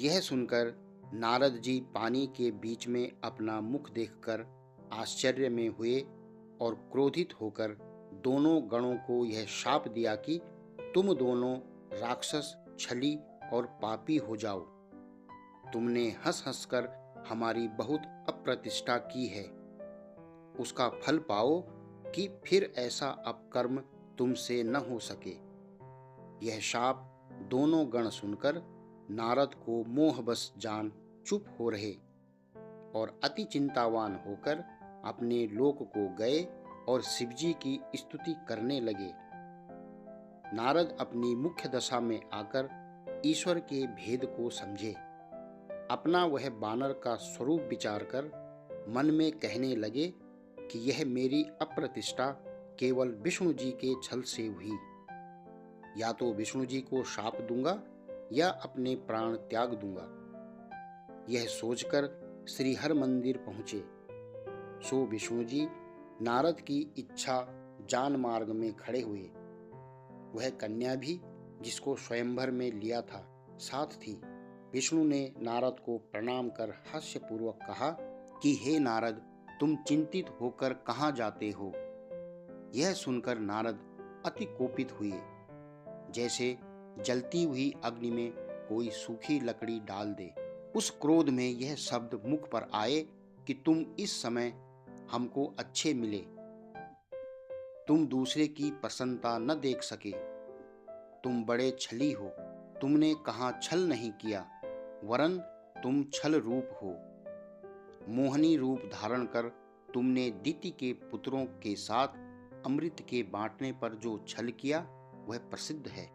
यह सुनकर नारद जी पानी के बीच में अपना मुख देखकर आश्चर्य में हुए और क्रोधित होकर दोनों गणों को यह शाप दिया कि तुम दोनों राक्षस, छली और पापी हो जाओ। तुमने हंस हंसकर हमारी बहुत अप्रतिष्ठा की है, उसका फल पाओ कि फिर ऐसा अपकर्म तुमसे न हो सके। यह शाप दोनों गण सुनकर नारद को मोहबश जान चुप हो रहे और अति चिंतावान होकर अपने लोक को गए और शिवजी की स्तुति करने लगे। नारद अपनी मुख्य दशा में आकर ईश्वर के भेद को समझे। अपना वह बानर का स्वरूप विचार कर मन में कहने लगे कि यह मेरी अप्रतिष्ठा केवल विष्णु जी के छल से हुई। या तो विष्णु जी को शाप दूंगा या अपने प्राण त्याग दूंगा। यह सोचकर श्री हर मंदिर पहुंचे। सो विष्णु जी नारद की इच्छा जान मार्ग में खड़े हुए। वह कन्या भी जिसको स्वयंवर में लिया था साथ थी। विष्णु ने नारद को प्रणाम कर हास्यपूर्वक कहा कि हे नारद, तुम चिंतित होकर कहाँ जाते हो। यह सुनकर नारद अति कोपित हुए, जैसे जलती हुई अग्नि में कोई सूखी लकड़ी डाल दे। उस क्रोध में यह शब्द मुख पर आए कि तुम इस समय हमको अच्छे मिले, तुम दूसरे की प्रसन्नता न देख सके, तुम बड़े छली हो। तुमने कहाँ छल नहीं किया, वरन तुम छल रूप हो। मोहनी रूप धारण कर तुमने दिति के पुत्रों के साथ अमृत के बांटने पर जो छल किया वह प्रसिद्ध है।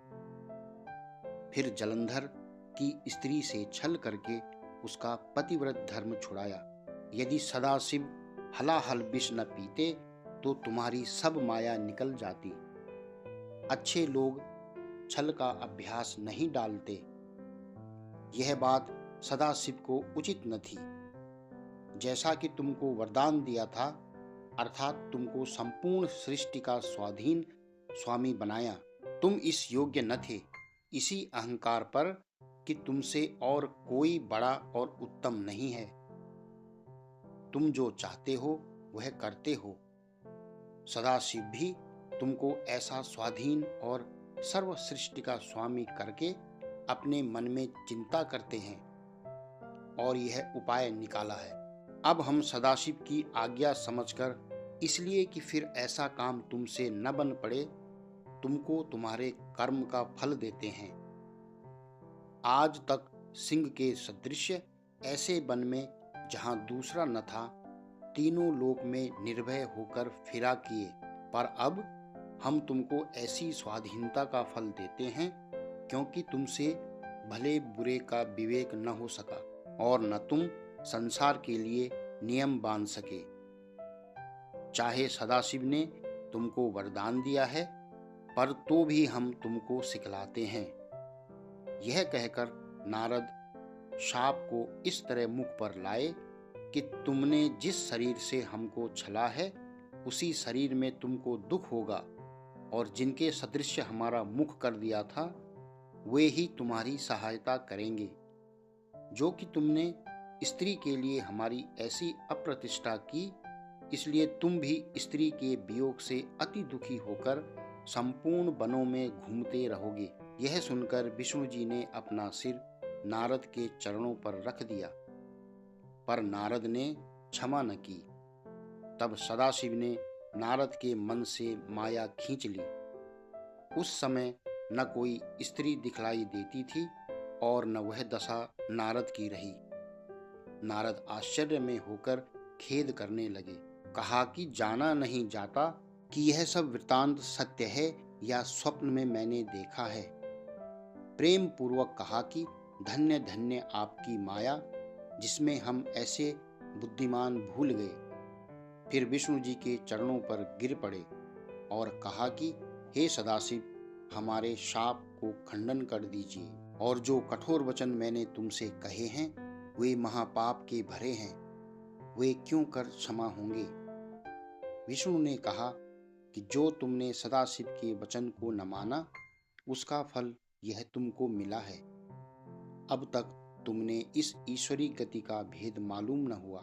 फिर जलंधर की स्त्री से छल करके उसका पतिव्रत धर्म छुड़ाया। यदि सदाशिव हलाहल विष न पीते तो तुम्हारी सब माया निकल जाती। अच्छे लोग छल का अभ्यास नहीं डालते। यह बात सदाशिव को उचित न थी। जैसा कि तुमको वरदान दिया था, अर्थात तुमको संपूर्ण सृष्टि का स्वाधीन स्वामी बनाया, तुम इस योग्य न थे। इसी अहंकार पर कि तुमसे और कोई बड़ा और उत्तम नहीं है, तुम जो चाहते हो वह करते हो। सदाशिव भी तुमको ऐसा स्वाधीन और सर्व सृष्टि का स्वामी करके अपने मन में चिंता करते हैं और यह उपाय निकाला है। अब हम सदाशिव की आज्ञा समझकर, इसलिए कि फिर ऐसा काम तुमसे न बन पड़े, तुमको तुम्हारे कर्म का फल देते हैं। आज तक सिंह के सदृश ऐसे वन में जहां दूसरा न था, तीनों लोक में निर्भय होकर फिरा किए, पर अब हम तुमको ऐसी स्वाधीनता का फल देते हैं क्योंकि तुमसे भले बुरे का विवेक न हो सका और न तुम संसार के लिए नियम बांध सके। चाहे सदाशिव ने तुमको वरदान दिया है, पर तो भी हम तुमको सिखलाते हैं। यह कहकर नारद शाप को इस तरह मुख पर लाए कि तुमने जिस शरीर से हमको छला है, उसी शरीर में तुमको दुख होगा, और जिनके सदृश हमारा मुख कर दिया था वे ही तुम्हारी सहायता करेंगे। जो कि तुमने स्त्री के लिए हमारी ऐसी अप्रतिष्ठा की, इसलिए तुम भी स्त्री के वियोग से अति दुखी होकर संपूर्ण वनों में घूमते रहोगे। यह सुनकर विष्णु जी ने अपना सिर नारद के चरणों पर रख दिया, पर नारद ने क्षमा न की। तब सदाशिव ने नारद के मन से माया खींच ली। उस समय न कोई स्त्री दिखलाई देती थी और न वह दशा नारद की रही। नारद आश्चर्य में होकर खेद करने लगे। कहा कि जाना नहीं जाता कि यह सब वृतांत सत्य है या स्वप्न में मैंने देखा है। प्रेम पूर्वक कहा कि धन्य धन्य आपकी माया, जिसमें हम ऐसे बुद्धिमान भूल गए। फिर विष्णु जी के चरणों पर गिर पड़े और कहा कि हे सदाशिव, हमारे शाप को खंडन कर दीजिए, और जो कठोर वचन मैंने तुमसे कहे हैं वे महापाप के भरे हैं, वे क्यों कर क्षमा होंगे। विष्णु ने कहा कि जो तुमने सदाशिव के वचन को न माना, उसका फल यह तुमको मिला है। अब तक तुमने इस ईश्वरी गति का भेद मालूम न हुआ,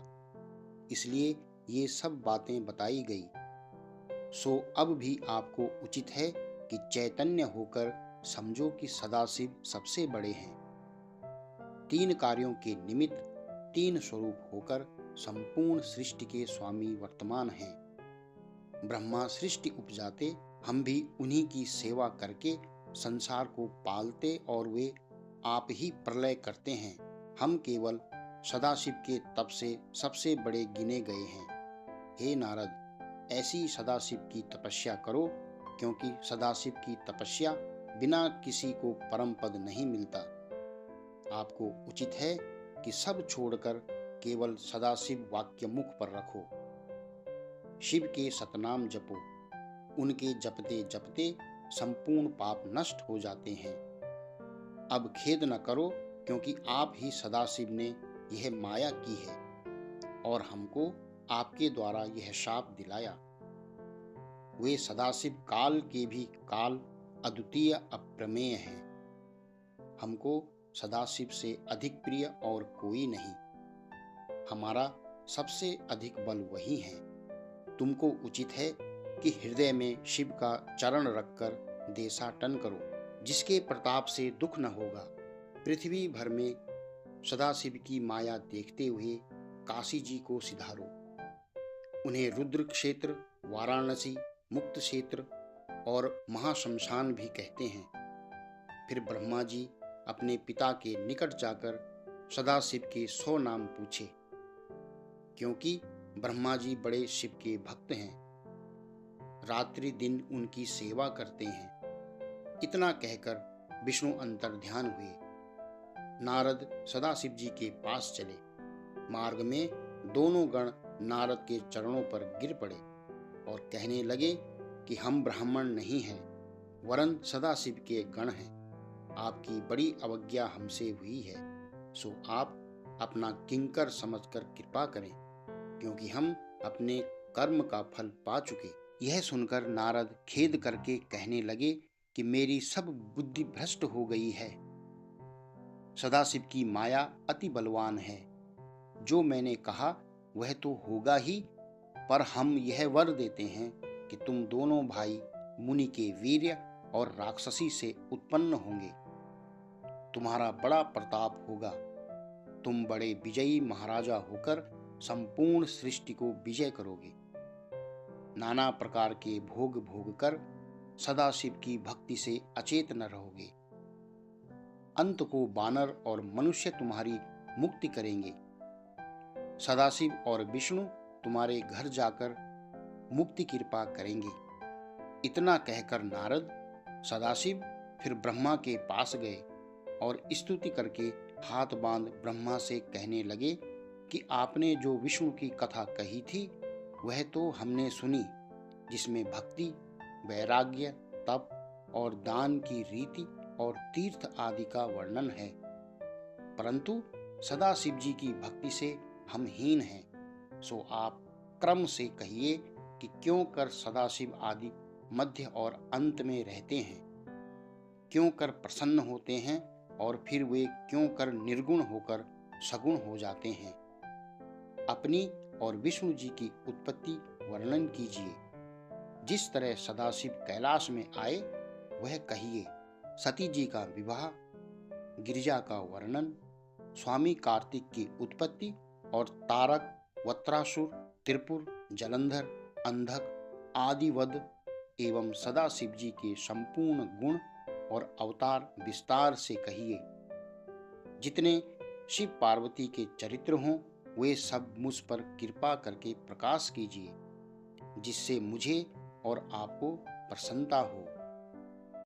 इसलिए ये सब बातें बताई गई। सो अब भी आपको उचित है कि चैतन्य होकर समझो कि सदाशिव सबसे बड़े हैं। 3 कार्यों के निमित्त 3 स्वरूप होकर संपूर्ण सृष्टि के स्वामी वर्तमान हैं। ब्रह्मा सृष्टि उपजाते, हम भी उन्हीं की सेवा करके संसार को पालते और वे आप ही प्रलय करते हैं। हम केवल सदाशिव के तप से सबसे बड़े गिने गए हैं। हे नारद, ऐसी सदाशिव की तपस्या करो, क्योंकि सदाशिव की तपस्या बिना किसी को परम पद नहीं मिलता। आपको उचित है कि सब छोड़कर केवल सदाशिव वाक्य मुख पर रखो। शिव के सतनाम जपो, उनके जपते जपते संपूर्ण पाप नष्ट हो जाते हैं। अब खेद न करो, क्योंकि आप ही सदाशिव ने यह माया की है और हमको आपके द्वारा यह शाप दिलाया। वे सदाशिव काल के भी काल, अद्वितीय अप्रमेय हैं। हमको सदाशिव से अधिक प्रिय और कोई नहीं। हमारा सबसे अधिक बल वही है। तुमको उचित है कि हृदय में शिव का चरण रखकर देशाटन करो, जिसके प्रताप से दुख न होगा। पृथ्वी भर में सदाशिव की माया देखते हुए काशी जी को सिधारो। उन्हें रुद्र क्षेत्र, वाराणसी, मुक्त क्षेत्र और महाशमशान भी कहते हैं। फिर ब्रह्मा जी अपने पिता के निकट जाकर सदाशिव के 100 नाम पूछे, क्योंकि ब्रह्मा जी बड़े शिव के भक्त हैं, रात्रि दिन उनकी सेवा करते हैं। इतना कहकर विष्णु अंतर्ध्यान हुए। नारद सदाशिव जी के पास चले। मार्ग में दोनों गण नारद के चरणों पर गिर पड़े और कहने लगे कि हम ब्राह्मण नहीं हैं, वरन सदाशिव के गण हैं। आपकी बड़ी अवज्ञा हमसे हुई है, सो आप अपना किंकर समझकर कृपा करें, क्योंकि हम अपने कर्म का फल पा चुके। यह सुनकर नारद खेद करके कहने लगे कि मेरी सब बुद्धि भ्रष्ट हो गई है। सदाशिव की माया अति बलवान है। जो मैंने कहा वह तो होगा ही, पर हम यह वर देते हैं कि तुम दोनों भाई मुनि के वीर्य और राक्षसी से उत्पन्न होंगे। तुम्हारा बड़ा प्रताप होगा। तुम बड़े विजयी महाराजा होकर संपूर्ण सृष्टि को विजय करोगे। नाना प्रकार के भोग भोग कर सदाशिव की भक्ति से अचेत न रहोगे। अंत को वानर और मनुष्य तुम्हारी मुक्ति करेंगे। सदाशिव और विष्णु तुम्हारे घर जाकर मुक्ति कृपा करेंगे। इतना कहकर नारद सदाशिव फिर ब्रह्मा के पास गए और स्तुति करके हाथ बांध ब्रह्मा से कहने लगे कि आपने जो विष्णु की कथा कही थी वह तो हमने सुनी, जिसमें भक्ति, वैराग्य, तप और दान की रीति और तीर्थ आदि का वर्णन है। परंतु सदाशिव जी की भक्ति से हम हीन हैं। सो आप क्रम से कहिए कि क्यों कर सदाशिव आदि मध्य और अंत में रहते हैं, क्यों कर प्रसन्न होते हैं और फिर वे क्यों कर निर्गुण होकर सगुण हो जाते हैं। अपनी और विष्णु जी की उत्पत्ति वर्णन कीजिए। जिस तरह सदाशिव कैलाश में आए वह कहिए। सती जी का विवाह, गिरिजा का वर्णन, स्वामी कार्तिक की उत्पत्ति और तारक, वत्रासुर, त्रिपुर, जलंधर, अंधक आदि वध एवं सदाशिव जी के संपूर्ण गुण और अवतार विस्तार से कहिए। जितने शिव पार्वती के चरित्र हों वे सब मुझ पर कृपा करके प्रकाश कीजिए, जिससे मुझे और आपको प्रसन्नता हो।